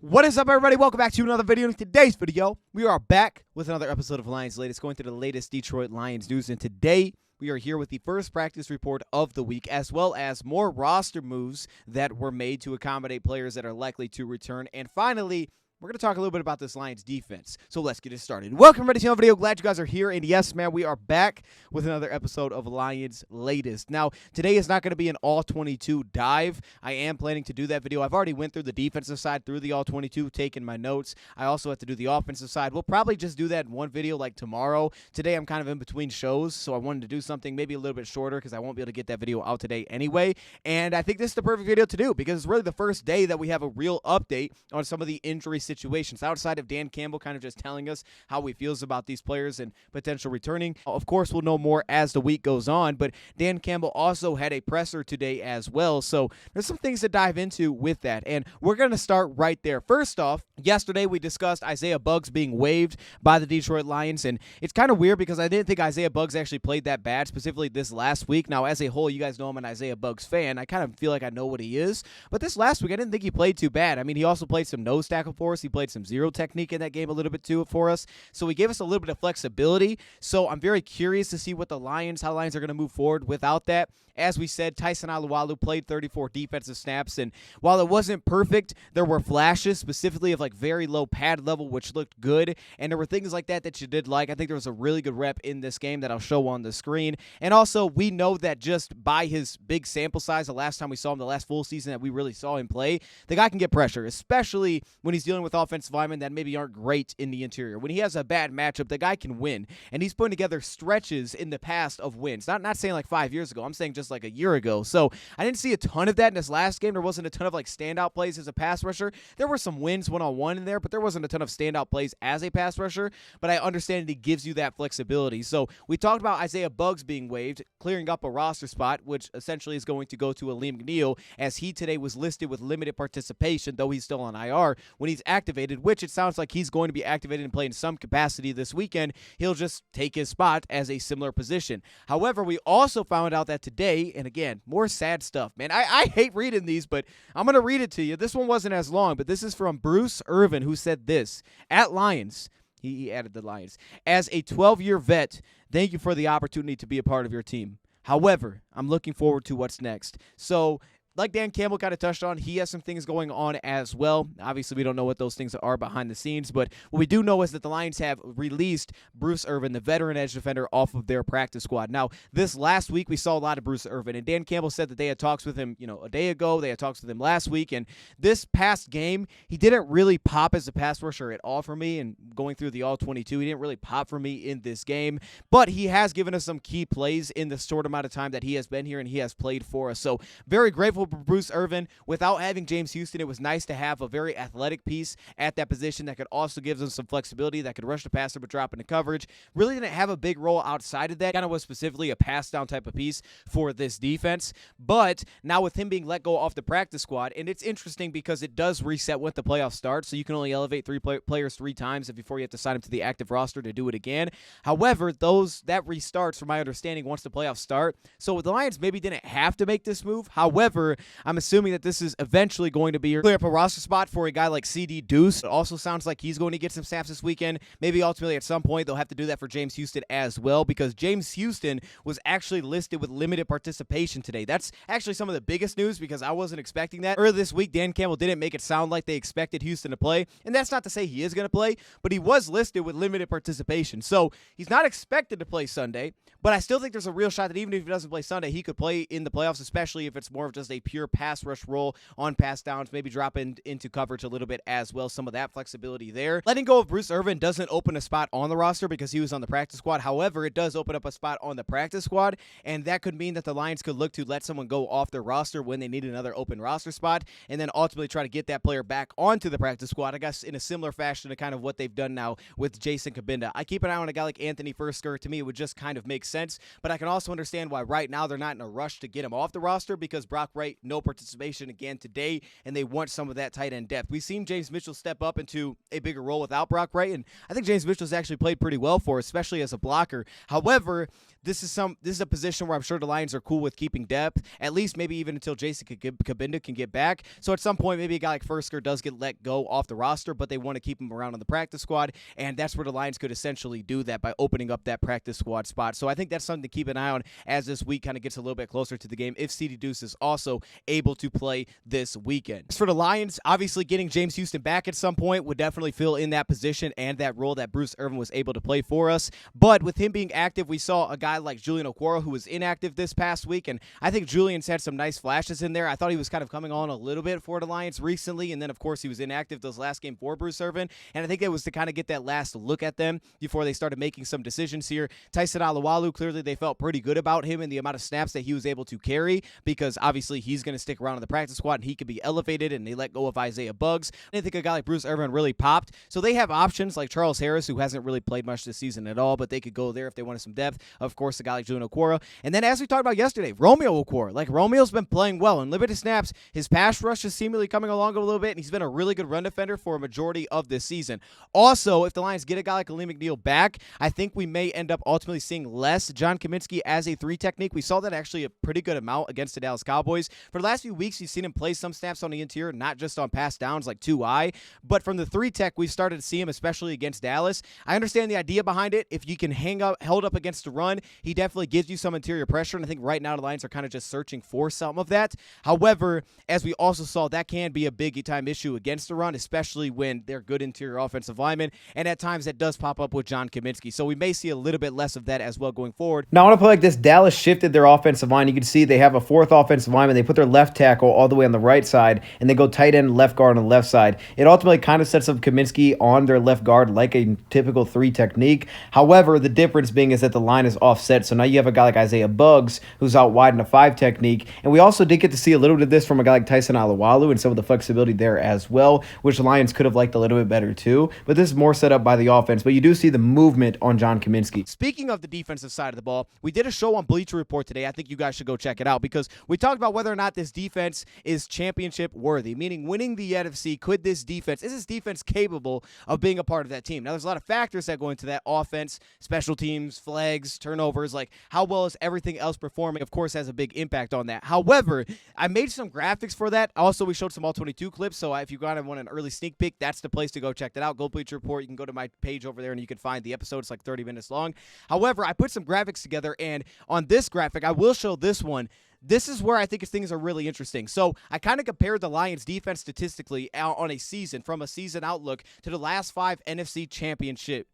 What is up, everybody? Welcome back to another video. In today's video, we are back with another episode of Lions Latest, going through the latest Detroit Lions news. And today, we are here with the first practice report of the week, as well as more roster moves that were made to accommodate players that are likely to return. And finally, we're going to talk a little bit about this Lions defense. So let's get it started. Welcome, everybody, to another video. Glad you guys are here. And yes, man, we are back with another episode of Lions Latest. Now, today is not going to be an all-22 dive. I am planning to do that video. I've already went through the defensive side, through the all-22, taken my notes. I also have to do the offensive side. We'll probably just do that in one video like tomorrow. Today, I'm kind of in between shows, so I wanted to do something maybe a little bit shorter because I won't be able to get that video out today anyway. And I think this is the perfect video to do because it's really the first day that we have a real update on some of the injury situations outside of Dan Campbell kind of just telling us how he feels about these players and potential returning. Of course, we'll know more as the week goes on, but Dan Campbell also had a presser today as well, so there's some things to dive into with that, and we're going to start right there. First off, yesterday we discussed Isaiah Buggs being waived by the Detroit Lions, and it's kind of weird because I didn't think Isaiah Buggs actually played that bad, specifically this last week. Now, as a whole, you guys know I'm an Isaiah Buggs fan. I kind of feel like I know what he is, but this last week I didn't think he played too bad. I mean, he also played some nose tackle for us. He played some zero technique in that game a little bit too for us, so he gave us a little bit of flexibility. So I'm very curious to see what how the Lions are going to move forward without that. As we said, Tyson Alualu played 34 defensive snaps, and while it wasn't perfect, there were flashes, specifically of like very low pad level, which looked good, and there were things like that you did like. I think there was a really good rep in this game that I'll show on the screen, and also we know that just by his big sample size, the last time we saw him, the last full season that we really saw him play, the guy can get pressure, especially when he's dealing with offensive linemen that maybe aren't great in the interior. When he has a bad matchup, the guy can win, and he's putting together stretches in the past of wins. Not saying like 5 years ago, I'm saying just like a year ago. So I didn't see a ton of that in this last game. There wasn't a ton of like standout plays as a pass rusher. There were some wins one-on-one in there, but there wasn't a ton of standout plays as a pass rusher, but I understand he gives you that flexibility. So we talked about Isaiah Buggs being waived, clearing up a roster spot, which essentially is going to go to Aleem McNeil, as he today was listed with limited participation, though he's still on IR. When he's activated, which it sounds like he's going to be activated and play in some capacity this weekend, he'll just take his spot as a similar position. However, we also found out that today, and again, more sad stuff, man. I hate reading these, but I'm going to read it to you. This one wasn't as long, but this is from Bruce Irvin, who said this. At Lions, he added the Lions, as a 12-year vet, thank you for the opportunity to be a part of your team. However, I'm looking forward to what's next. So, like Dan Campbell kind of touched on, he has some things going on as well. Obviously, we don't know what those things are behind the scenes, but what we do know is that the Lions have released Bruce Irvin, the veteran edge defender, off of their practice squad. Now, this last week, we saw a lot of Bruce Irvin, and Dan Campbell said that they had talks with him, a day ago. They had talks with him last week, and this past game, he didn't really pop as a pass rusher at all for me, and going through the all-22, he didn't really pop for me in this game, but he has given us some key plays in the short amount of time that he has been here and he has played for us. So, very grateful for Bruce Irvin. Without having James Houston, it was nice to have a very athletic piece at that position that could also give them some flexibility, that could rush the passer but drop into coverage. Really didn't have a big role outside of that. Kind of was specifically a pass down type of piece for this defense. But now with him being let go off the practice squad, and it's interesting because it does reset when the playoffs start, so you can only elevate players 3 times before you have to sign them to the active roster to do it again. However, that restarts, from my understanding, once the playoffs start. So the Lions maybe didn't have to make this move. However, I'm assuming that this is eventually going to be clear up a roster spot for a guy like Ceedy Duce. It also sounds like he's going to get some snaps this weekend. Maybe ultimately at some point they'll have to do that for James Houston as well, because James Houston was actually listed with limited participation today. That's actually some of the biggest news because I wasn't expecting that. Earlier this week, Dan Campbell didn't make it sound like they expected Houston to play, and that's not to say he is going to play, but he was listed with limited participation. So he's not expected to play Sunday, but I still think there's a real shot that even if he doesn't play Sunday, he could play in the playoffs, especially if it's more of just a pure pass rush role on pass downs, maybe drop into coverage a little bit as well. Some of that flexibility there. Letting go of Bruce Irvin doesn't open a spot on the roster because he was on the practice squad. However, it does open up a spot on the practice squad, and that could mean that the Lions could look to let someone go off their roster when they need another open roster spot, and then ultimately try to get that player back onto the practice squad, I guess in a similar fashion to kind of what they've done now with Jason Kabinda. I keep an eye on a guy like Anthony Fursker. To me, it would just kind of make sense, but I can also understand why right now they're not in a rush to get him off the roster because Brock Wright no participation again today, and they want some of that tight end depth. We've seen James Mitchell step up into a bigger role without Brock Wright, and I think James Mitchell's actually played pretty well for us, especially as a blocker. However, this is a position where I'm sure the Lions are cool with keeping depth, at least maybe even until Jason Cabinda can get back. So at some point, maybe a guy like Fursker does get let go off the roster, but they want to keep him around on the practice squad, and that's where the Lions could essentially do that by opening up that practice squad spot. So I think that's something to keep an eye on as this week kind of gets a little bit closer to the game, if Ceedy Duce is also able to play this weekend. As for the Lions, obviously getting James Houston back at some point would definitely fill in that position and that role that Bruce Irvin was able to play for us. But with him being active, we saw a guy like Julian Okwara, who was inactive this past week, and I think Julian's had some nice flashes in there. I thought he was kind of coming on a little bit for the Lions recently, and then, of course, he was inactive those last game for Bruce Irvin, and I think it was to kind of get that last look at them before they started making some decisions here. Tyson Alualu, clearly they felt pretty good about him and the amount of snaps that he was able to carry, because obviously he's going to stick around in the practice squad and he could be elevated, and they let go of Isaiah Buggs. I didn't think a guy like Bruce Irvin really popped, so they have options like Charles Harris, who hasn't really played much this season at all, but they could go there if they wanted some depth. Of course, a guy like Julian Okwara. And then, as we talked about yesterday, Romeo Okwara. Like, Romeo's been playing well. In limited snaps, his pass rush is seemingly coming along a little bit, and he's been a really good run defender for a majority of this season. Also, if the Lions get a guy like Aleem McNeil back, I think we may end up ultimately seeing less John Kaminsky as a 3 technique. We saw that actually a pretty good amount against the Dallas Cowboys. For the last few weeks, you've seen him play some snaps on the interior, not just on pass downs like 2-eye, but from the 3 tech, we've started to see him, especially against Dallas. I understand the idea behind it. If you can held up against the run, he definitely gives you some interior pressure, and I think right now the Lions are kind of just searching for some of that. However, as we also saw, that can be a big-time issue against the run, especially when they're good interior offensive linemen, and at times that does pop up with John Kaminsky. So we may see a little bit less of that as well going forward. Now, I want to play like this. Dallas shifted their offensive line. You can see they have a 4th offensive lineman. They put their left tackle all the way on the right side, and they go tight end, left guard on the left side. It ultimately kind of sets up Kaminsky on their left guard like a typical 3 technique. However, the difference being is that the line is offset, so now you have a guy like Isaiah Buggs who's out wide in a 5 technique, and we also did get to see a little bit of this from a guy like Tyson Alualu and some of the flexibility there as well, which the Lions could have liked a little bit better too, but this is more set up by the offense, but you do see the movement on John Kaminsky. Speaking of the defensive side of the ball, we did a show on Bleacher Report today. I think you guys should go check it out, because we talked about whether or not this defense is championship worthy, meaning winning the NFC. Is this defense capable of being a part of that team? Now, there's a lot of factors that go into that offense: special teams, flags, turnovers, like how well is everything else performing, of course, has a big impact on that. However, I made some graphics for that. Also, we showed some All-22 clips, so if you want an early sneak peek, that's the place to go check that out. Go Bleacher Report. You can go to my page over there, and you can find the episode. It's like 30 minutes long. However, I put some graphics together, and on this graphic, I will show this one. This is where I think things are really interesting. So I kind of compared the Lions defense statistically on a season, from a season outlook, to the last 5 NFC championship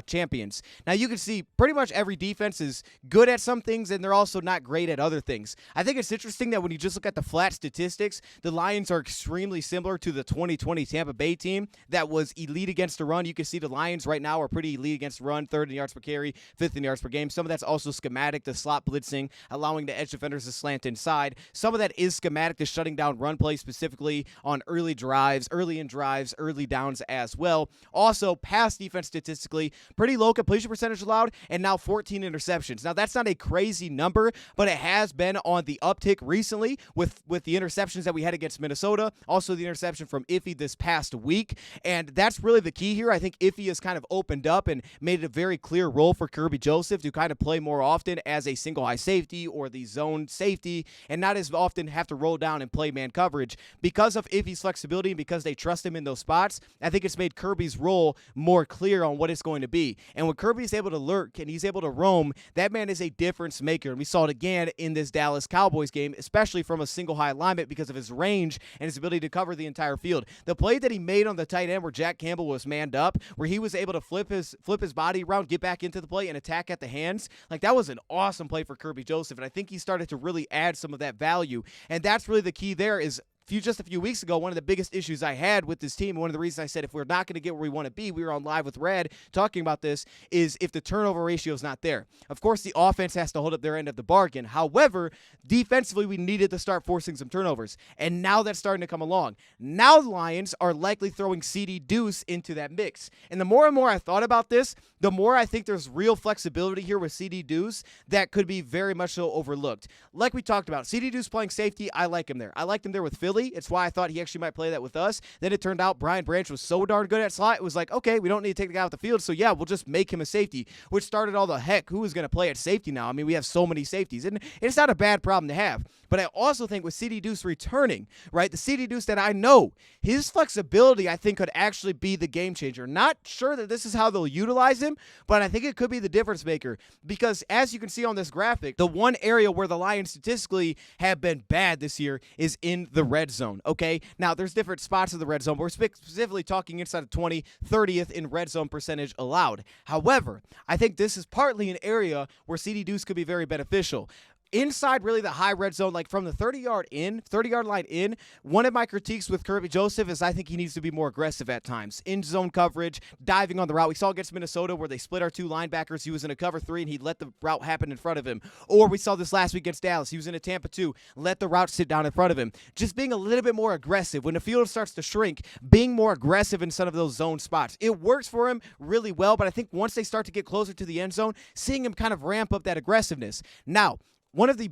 champions. Now, you can see pretty much every defense is good at some things, and they're also not great at other things. I think it's interesting that when you just look at the flat statistics, the Lions are extremely similar to the 2020 Tampa Bay team that was elite against the run. You can see the Lions right now are pretty elite against the run, 3rd in yards per carry, 5th in yards per game. Some of that's also schematic to slot blitzing, allowing the edge defenders to slant inside. Some of that is schematic to shutting down run plays, specifically on early downs as well. Also, pass defense statistically, pretty low completion percentage allowed, and now 14 interceptions. Now, that's not a crazy number, but it has been on the uptick recently with the interceptions that we had against Minnesota, also the interception from Iffy this past week, and that's really the key here. I think Iffy has kind of opened up and made it a very clear role for Kirby Joseph to kind of play more often as a single high safety or the zone safety, and not as often have to roll down and play man coverage. Because of Iffy's flexibility and because they trust him in those spots, I think it's made Kirby's role more clear on what it's going to be. And when Kirby's able to lurk and he's able to roam, that man is a difference maker. And we saw it again in this Dallas Cowboys game, especially from a single high alignment because of his range and his ability to cover the entire field. The play that he made on the tight end where Jack Campbell was manned up, where he was able to flip his body around, get back into the play, and attack at the hands, like that was an awesome play for Kirby Joseph. And I think he started to really add some of that value. And that's really the key there, is just a few weeks ago, one of the biggest issues I had with this team, and one of the reasons I said if we're not going to get where we want to be, we were on Live with Red talking about this, is if the turnover ratio is not there. Of course, the offense has to hold up their end of the bargain. However, defensively, we needed to start forcing some turnovers, and now that's starting to come along. Now the Lions are likely throwing Ceedy Duce into that mix, and the more and more I thought about this, the more I think there's real flexibility here with Ceedy Duce that could be very much so overlooked. Like we talked about, Ceedy Duce playing safety, I like him there. I liked him there with Philly. It's why I thought he actually might play that with us. Then it turned out Brian Branch was so darn good at slot, it was like, okay, we don't need to take the guy off the field, so yeah, we'll just make him a safety, which started all the heck. Who is going to play at safety now? I mean, we have so many safeties, and it's not a bad problem to have. But I also think with Ceedy Duce returning, right, the Ceedy Duce that I know, his flexibility, I think, could actually be the game changer. Not sure that this is how they'll utilize him, but I think it could be the difference maker, because as you can see on this graphic, the one area where the Lions statistically have been bad this year is in the red zone, okay? Now, there's different spots of the red zone, but we're specifically talking inside of 20, 30th in red zone percentage allowed. However, I think this is partly an area where Ceedy Duce could be very beneficial. Inside really the high red zone, like from the 30-yard line in, one of my critiques with Kirby Joseph is I think he needs to be more aggressive at times. In zone coverage, diving on the route. We saw against Minnesota where they split our two linebackers. He was in a cover 3 and he let the route happen in front of him. Or we saw this last week against Dallas. He was in a Tampa 2, let the route sit down in front of him. Just being a little bit more aggressive. When the field starts to shrink, being more aggressive in some of those zone spots. It works for him really well, but I think once they start to get closer to the end zone, seeing him kind of ramp up that aggressiveness. Now, one of the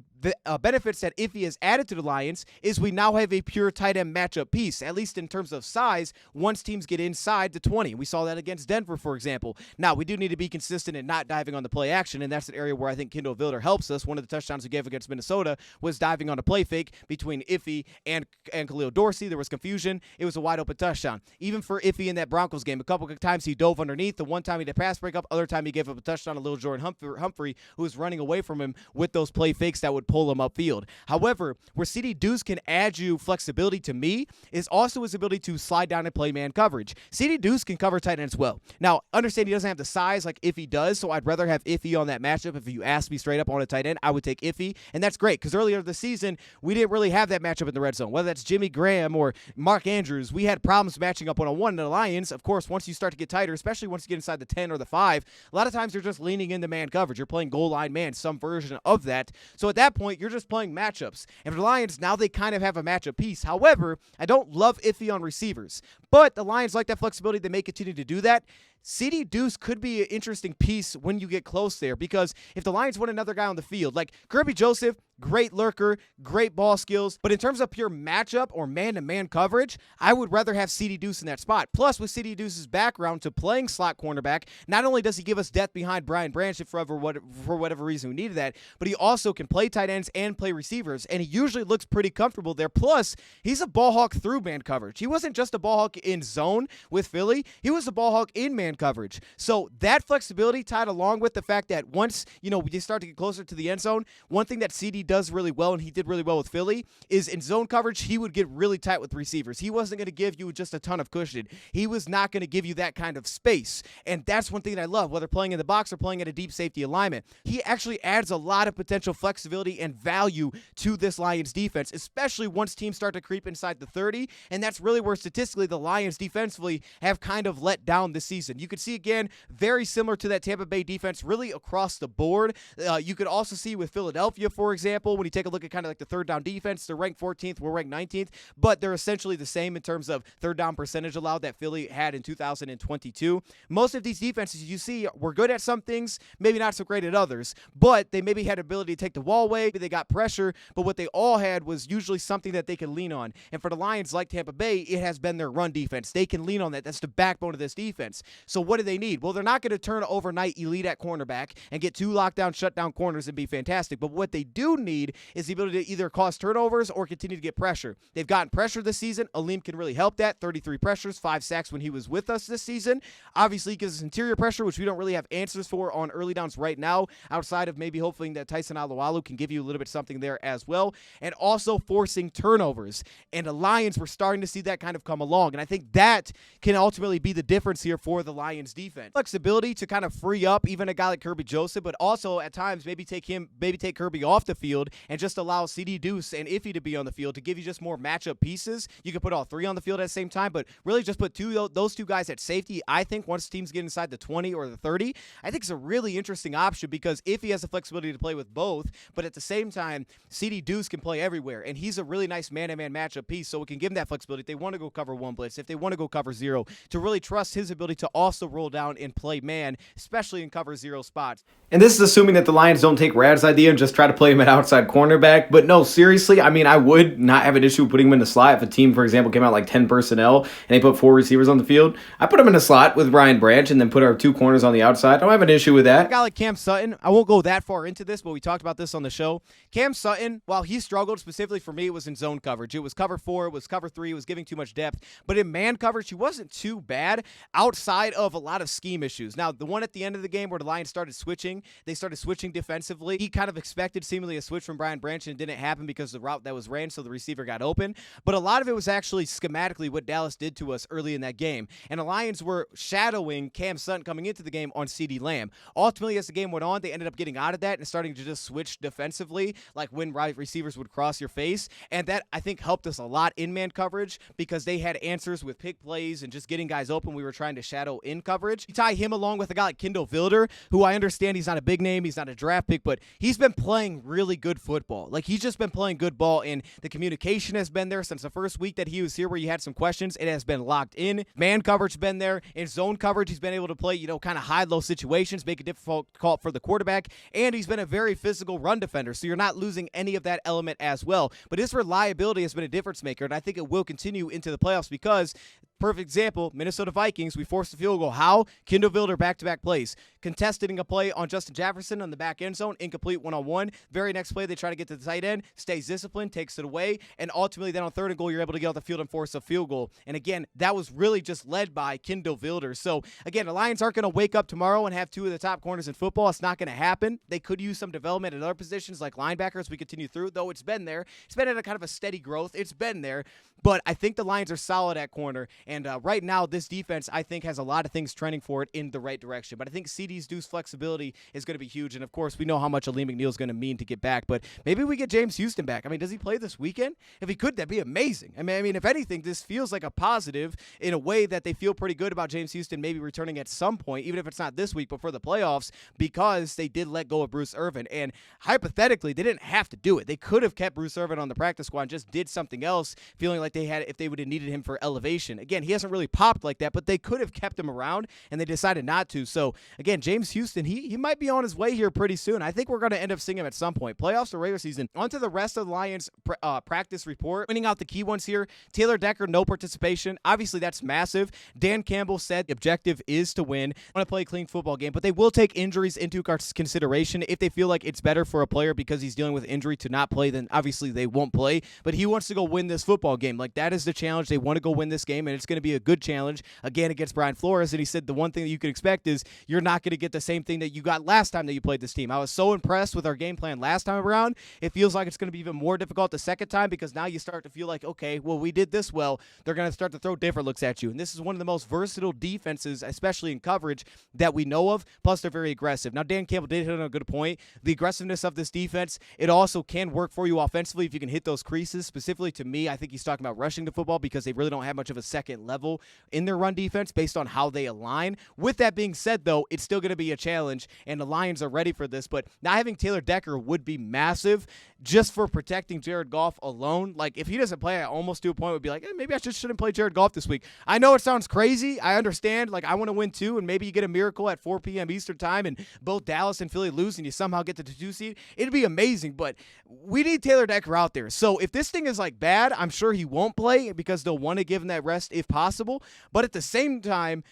benefits that Iffy has added to the Lions is we now have a pure tight end matchup piece, at least in terms of size, once teams get inside the 20. We saw that against Denver, for example. Now, we do need to be consistent and not diving on the play action, and that's an area where I think Kendall Vilder helps us. One of the touchdowns we gave against Minnesota was diving on a play fake between Iffy and Khalil Dorsey. There was confusion. It was a wide-open touchdown. Even for Iffy in that Broncos game, a couple of times he dove underneath. The one time he did pass breakup, other time he gave up a touchdown to Lil Jordan Humphrey, who was running away from him with those play fakes that would pull him upfield. However, where Ceedy Duce can add you flexibility to me is also his ability to slide down and play man coverage. Ceedy Duce can cover tight ends well. Now, understand he doesn't have the size like Iffy does, so I'd rather have Iffy on that matchup. If you ask me straight up on a tight end, I would take Iffy, and that's great because earlier this season, we didn't really have that matchup in the red zone. Whether that's Jimmy Graham or Mark Andrews, we had problems matching up one-on-one in the Lions. Of course, once you start to get tighter, especially once you get inside the 10 or the 5, a lot of times you're just leaning into man coverage. You're playing goal line man, some version of that. So at that point, you're just playing matchups. And for the Lions, now they kind of have a matchup piece. However, I don't love Iffy on receivers. But the Lions like that flexibility. They may continue to do that. Ceedy Duce could be an interesting piece when you get close there, because if the Lions want another guy on the field, like Kirby Joseph, great lurker, great ball skills, but in terms of pure matchup or man-to-man coverage, I would rather have Ceedy Duce in that spot. Plus, with Ceedy Duce's background to playing slot cornerback, not only does he give us depth behind Brian Branch for whatever reason we needed that, but he also can play tight ends and play receivers, and he usually looks pretty comfortable there. Plus, he's a ball hawk through man coverage. He wasn't just a ball hawk in zone with Philly. He was a ball hawk in man coverage. So that flexibility tied along with the fact that once, we start to get closer to the end zone, one thing that Ceedy does really well, and he did really well with Philly, is in zone coverage, he would get really tight with receivers. He wasn't going to give you just a ton of cushion. He was not going to give you that kind of space. And that's one thing that I love, whether playing in the box or playing at a deep safety alignment. He actually adds a lot of potential flexibility and value to this Lions defense, especially once teams start to creep inside the 30. And that's really where statistically the Lions defensively have kind of let down this season. You could see again, very similar to that Tampa Bay defense, really across the board. You could also see with Philadelphia, for example, when you take a look at kind of like the third down defense, they're ranked 14th, we're ranked 19th, but they're essentially the same in terms of third down percentage allowed that Philly had in 2022. Most of these defenses you see were good at some things, maybe not so great at others, but they maybe had ability to take the wall away, they got pressure, but what they all had was usually something that they could lean on. And for the Lions, like Tampa Bay, it has been their run defense. They can lean on that. That's the backbone of this defense. So what do they need? Well, they're not going to turn overnight elite at cornerback and get 2 lockdown, shutdown corners and be fantastic. But what they do need is the ability to either cause turnovers or continue to get pressure. They've gotten pressure this season. Aleem can really help that. 33 pressures, 5 sacks when he was with us this season. Obviously, he gives us interior pressure, which we don't really have answers for on early downs right now, outside of maybe hoping that Tyson Alualu can give you a little bit something there as well. And also forcing turnovers. And the Lions, we're starting to see that kind of come along. And I think that can ultimately be the difference here for the Lions defense. Flexibility to kind of free up even a guy like Kirby Joseph, but also at times maybe take Kirby off the field field and just allow Ceedy Duce and Iffy to be on the field to give you just more matchup pieces. You can put all three on the field at the same time, but really just put those two guys at safety. I think once teams get inside the 20 or the 30, I think it's a really interesting option because Iffy has the flexibility to play with both, but at the same time, Ceedy Duce can play everywhere, and he's a really nice man-to-man matchup piece, so it can give him that flexibility if they want to go cover one blitz, if they want to go cover zero, to really trust his ability to also roll down and play man, especially in cover zero spots. And this is assuming that the Lions don't take Rad's idea and just try to play him at outside cornerback. But no, seriously, I mean, I would not have an issue putting him in the slot if a team, for example, came out like 10 personnel and they put 4 receivers on the field. I put him in a slot with Ryan Branch and then put our 2 corners on the outside. I don't have an issue with that. A guy like Cam Sutton, I won't go that far into this, but we talked about this on the show. Cam Sutton, while he struggled specifically for me, it was in zone coverage. It was cover 4, it was cover 3, it was giving too much depth. But in man coverage, he wasn't too bad outside of a lot of scheme issues. Now, the one at the end of the game where the Lions started switching, they started switching defensively. He kind of expected seemingly a switch from Brian Branch, and it didn't happen because the route that was ran, so the receiver got open. But a lot of it was actually schematically what Dallas did to us early in that game. And the Lions were shadowing Cam Sutton coming into the game on CeeDee Lamb. Ultimately, as the game went on, they ended up getting out of that and starting to just switch defensively, like when right receivers would cross your face. And that, I think, helped us a lot in man coverage because they had answers with pick plays and just getting guys open. We were trying to shadow in coverage. You tie him along with a guy like Kindle Vilder, who I understand he's not a big name, he's not a draft pick, but he's been playing really good football. Like, he's just been playing good ball, and the communication has been there since the first week that he was here where you had some questions. It has been locked in. Man coverage been there. In zone coverage, he's been able to play, kind of hide-low situations, make it difficult for the quarterback, and he's been a very physical run defender, so you're not losing any of that element as well. But his reliability has been a difference maker, and I think it will continue into the playoffs because, perfect example, Minnesota Vikings, we forced a field goal. How? Kindle Vilder back-to-back plays. Contesting a play on Justin Jefferson on the back end zone, incomplete one-on-one. Very next play, they try to get to the tight end, stays disciplined, takes it away, and ultimately then on 3rd and goal, you're able to get off the field and force a field goal. And again, that was really just led by Kindle Vilder. So again, the Lions aren't going to wake up tomorrow and have 2 of the top corners in football. It's not going to happen. They could use some development at other positions like linebacker as we continue through, though it's been there. It's been at a kind of a steady growth. It's been there. But I think the Lions are solid at corner, and right now this defense, I think, has a lot of things trending for it in the right direction. But I think Ceedy Duce's flexibility is going to be huge, and of course, we know how much Ali McNeil is going to mean to get back, but maybe we get James Houston back. I mean, does he play this weekend? If he could, that'd be amazing. I mean, if anything, this feels like a positive in a way that they feel pretty good about James Houston maybe returning at some point, even if it's not this week, but for the playoffs, because they did let go of Bruce Irvin, and hypothetically, they didn't have to do it. They could have kept Bruce Irvin on the practice squad and just did something else, feeling like if they would have needed him for elevation. Again, he hasn't really popped like that, but they could have kept him around, and they decided not to. So, again, James Houston, he might be on his way here pretty soon. I think we're going to end up seeing him at some point. Playoffs or regular season. On to the rest of the Lions practice report. Winning out the key ones here. Taylor Decker, no participation. Obviously, that's massive. Dan Campbell said the objective is to win. Want to play a clean football game, but they will take injuries into consideration. If they feel like it's better for a player because he's dealing with injury to not play, then obviously they won't play. But he wants to go win this football game. Like, that is the challenge. They want to go win this game, and it's going to be a good challenge, again, against Brian Flores. And he said the one thing that you could expect is you're not going to get the same thing that you got last time that you played this team. I was so impressed with our game plan last time around. It feels like it's going to be even more difficult the second time because now you start to feel like, okay, well, we did this well. They're going to start to throw different looks at you. And this is one of the most versatile defenses, especially in coverage, that we know of. Plus, they're very aggressive. Now, Dan Campbell did hit on a good point. The aggressiveness of this defense, it also can work for you offensively if you can hit those creases. Specifically to me, I think he's talking about rushing the football because they really don't have much of a second level in their run defense based on how they align. With that being said, though, it's still going to be a challenge, and the Lions are ready for this. But not having Taylor Decker would be massive just for protecting Jared Goff alone. Like, if he doesn't play, I almost to a point would be like, maybe I just shouldn't play Jared Goff this week. I know it sounds crazy. I understand. Like, I want to win too, and maybe you get a miracle at 4 p.m. Eastern time, and both Dallas and Philly lose, and you somehow get the 2 seed. It'd be amazing, but we need Taylor Decker out there. So if this thing is like bad, I'm sure he won't play because they'll want to give him that rest if possible. But at the same time,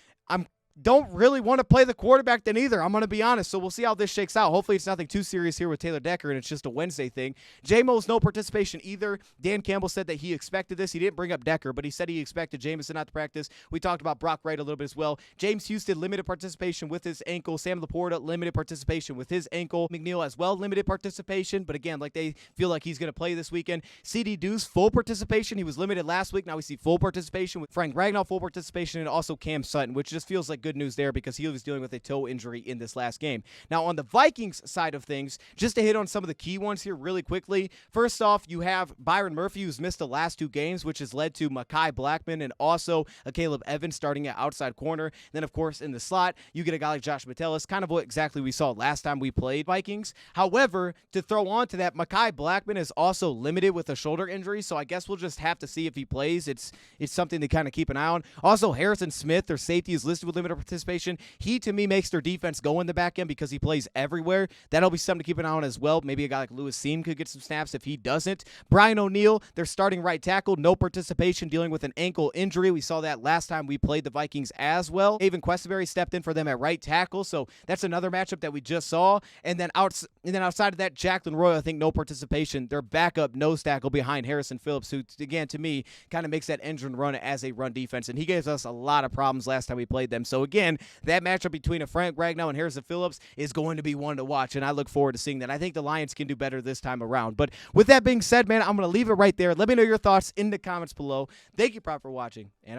don't really want to play the quarterback then either. I'm going to be honest. So we'll see how this shakes out. Hopefully it's nothing too serious here with Taylor Decker and it's just a Wednesday thing. J-Mo's no participation either. Dan Campbell said that he expected this. He didn't bring up Decker, but he said he expected Jameson not to practice. We talked about Brock Wright a little bit as well. James Houston, limited participation with his ankle. Sam Laporta, limited participation with his ankle. McNeil as well, limited participation. But again, like they feel like he's going to play this weekend. Ceedy Duce, full participation. He was limited last week. Now we see full participation with Frank Ragnow, full participation, and also Cam Sutton, which just feels like good news there because he was dealing with a toe injury in this last game. Now, on the Vikings side of things, just to hit on some of the key ones here really quickly. First off, you have Byron Murphy, who's missed the last 2 games, which has led to Mekhi Blackman and also a Caleb Evans starting at outside corner. Then, of course, in the slot, you get a guy like Josh Metellus, kind of what exactly we saw last time we played Vikings. However, to throw on to that, Mekhi Blackman is also limited with a shoulder injury, so I guess we'll just have to see if he plays. It's something to kind of keep an eye on. Also, Harrison Smith, their safety, is listed with limited participation. He, to me, makes their defense go in the back end because he plays everywhere. That'll be something to keep an eye on as well. Maybe a guy like Lewis Seam could get some snaps if he doesn't. Brian O'Neill, their starting right tackle, no participation, dealing with an ankle injury. We saw that last time we played the Vikings as well. Haven Questenberry stepped in for them at right tackle, so that's another matchup that we just saw. And then outside of that, Jacqueline Royal, I think no participation. Their backup nose tackle behind Harrison Phillips, who, again, to me, kind of makes that engine run as a run defense. And he gave us a lot of problems last time we played them. So, again, that matchup between a Frank Ragnow and Harrison Phillips is going to be one to watch, and I look forward to seeing that. I think the Lions can do better this time around. But with that being said, man, I'm going to leave it right there. Let me know your thoughts in the comments below. Thank you, Prop, for watching. And